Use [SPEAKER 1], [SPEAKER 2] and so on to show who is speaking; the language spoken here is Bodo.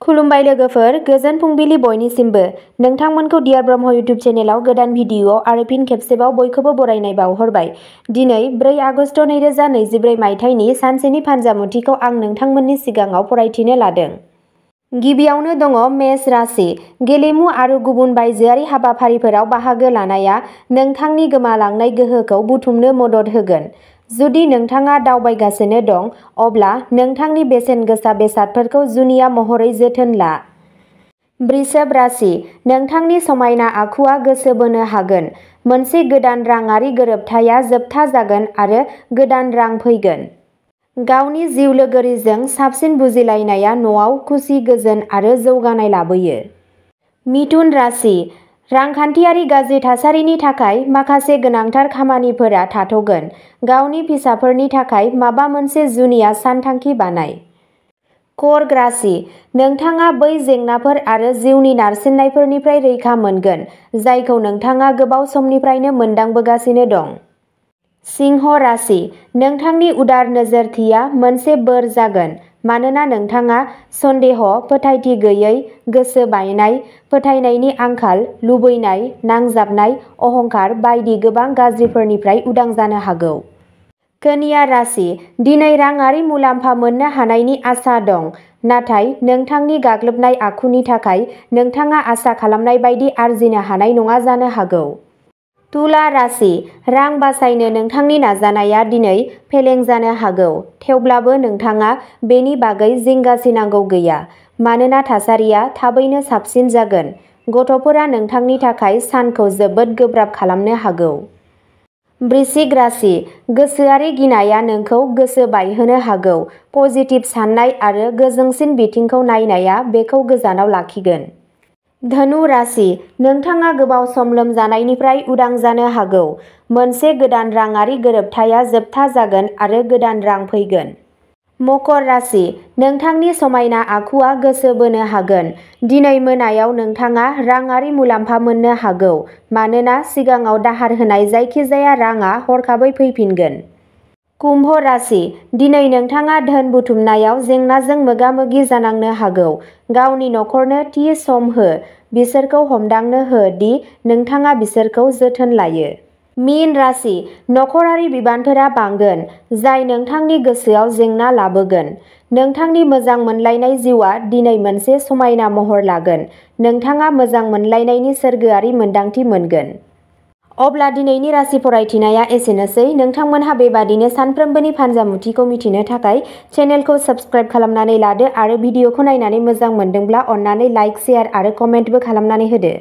[SPEAKER 1] खुलुमबाय लोगोफोर, गोजोन फुंबिलि बयनिसिमबो। नोंथांमोनखौ डियार ब्रह्म इउटिउब चेनेलाव गोदान भिडिअ आरो फिन खेबसेबाव बयखौबो बरायनाय बावहरबाय। दिनै 4 आगस्ट 2024 मायथाइनि सानसेनि फानजामुथिखौ आं नोंथांमोननि सिगाङाव फरायथिनो लादों। गिबियावनो दङ मेष राशि। गेलेमु आरो गुबुन बायजोआरि हाबाफारिफोराव बाहागो लानाया नोंथांनि गोमालांनाय गोहोखौ बुथुमनो मदद होगोन। जुदि नोंथाङा दावबायगासिनो दं, अब्ला नोंथांनि बेसेन गोसा बेसादफोरखौ जुनिया महरै जोथोन ला। वृषभ राशि। नोंथांनि समायना आखुआ गोसो बोनो हागोन। मोनसे गोदान राङारि गोरोबथाया जोबथा जागोन आरो गोदान रां फैगोन। गावनि जिउ लोगोरिजों साबसिन बुजिलायनाया न'आव खुसि, गोजोन आरो जौगानाय लाबोयो। मिथुन राशि। रांखान्थियारि गाज्रि थासारिनि थाखाय माखासे गोनांथार खामानिफोरा थाथ'गोन। गावनि फिसाफोरनि थाखाय माबा मोनसे जुनिया सानथांखि बानाय। कर्क राशि। नोंथाङा बै जेंनाफोर आरो जिउनि नारसिननायफोरनिफ्राय रैखा मोनगोन जायखौ नोंथाङा गोबाव समनिफ्रायनो मोनदांबोगासिनो दं। सिंह राशि। नोंथांनि उदार नोजोरथिया मोनसे बोर जागोन मानोना नोंथाङा सन्देह, फोथायथि गैयै, गोसो बायनाय, फोथायनायनि आंखाल, लुबैनाय, नांजाबनाय, अहंकार बायदि गोबां गाज्रिफोरनिफ्राय उदां जानो हागौ। कन्या राशि। दिनै राङारि मुलाम्फा मोननो हानायनि आसा दं, नाथाय नोंथांनि गाग्लोबनाय आखुनि थाखाय नोंथाङा आसा खालामनाय बायदि आर्जिनो हानाय नङा जानो हागौ। तुला राशि। रां बासायनो नोंथांनि नाजानाया दिनै फेलें जानो हागौ, थेवब्लाबो नोंथाङा बेनि बागै जिंगासिनांगौ गैया, मानोना थासारिया थाबैनो साबसिन जागोन। गथ'फोरा नोंथांनि थाखाय सानखौ जोबोद गोब्राब खालामनो हागौ। वृश्चिक राशि। गोसोआरि गिनाया नोंखौ गोसो बायहोनो हागौ। पजिटिभ साननाय आरो गोजोंसिन बिथिंखौ नायनाया बेखौ गोजानाव लाखिगोन। धनु राशि। नोंथाङा गोबाव सम लोमजानायनिफ्राय उदां जानो हागौ। मोनसे गोदान राङारि गोरोबथाया जोबथा जागोन आरो गोदान रां फैगोन। मकर राशि। नोंथांनि समायना आखुआ गोसो बोनो हागोन। दिनै मोनायाव नोंथाङा राङारि मुलाम्फा मोननो हागौ मानोना सिगाङाव दाहार होनाय जायखिजाया राङा हरखाबै फैफिनगोन। कुम्भ राशि। दिनै नोंथाङा धोन बुथुमनायाव जेंनाजों मोगा-मोगि जानांनो हागौ। गावनि नखरनो थि सम हो, बिसोरखौ हमदांनो हो दि नोंथाङा बिसोरखौ जोथोन लायो। मीन राशि। नखरारि बिबानफोरा बांगोन, जाय नोंथांनि गोसोआव जेंना लाबोगोन। नोंथांनि मोजां मोनलायनाय जिउआ दिनै मोनसे समायना महर लागोन। नोंथाङा मोजां मोनलायनायनि सोरगोआरि मोन्दांथि मोनगोन। अब्ला दिनैनि राशि फरायथिनाया एसेनोसै। नोंथांमोनहा बेबादिनो सानफ्रोमबोनि फानजामुथिखौ मिथिनो थाखाय चेनेलखौ साबस्क्राइब खालामनानै लादो आरो भिडिअखौ नायनानै मोजां मोनदोंब्ला अन्नानै लाइक, शेयार आरो कमेन्टबो खालामनानै होदो।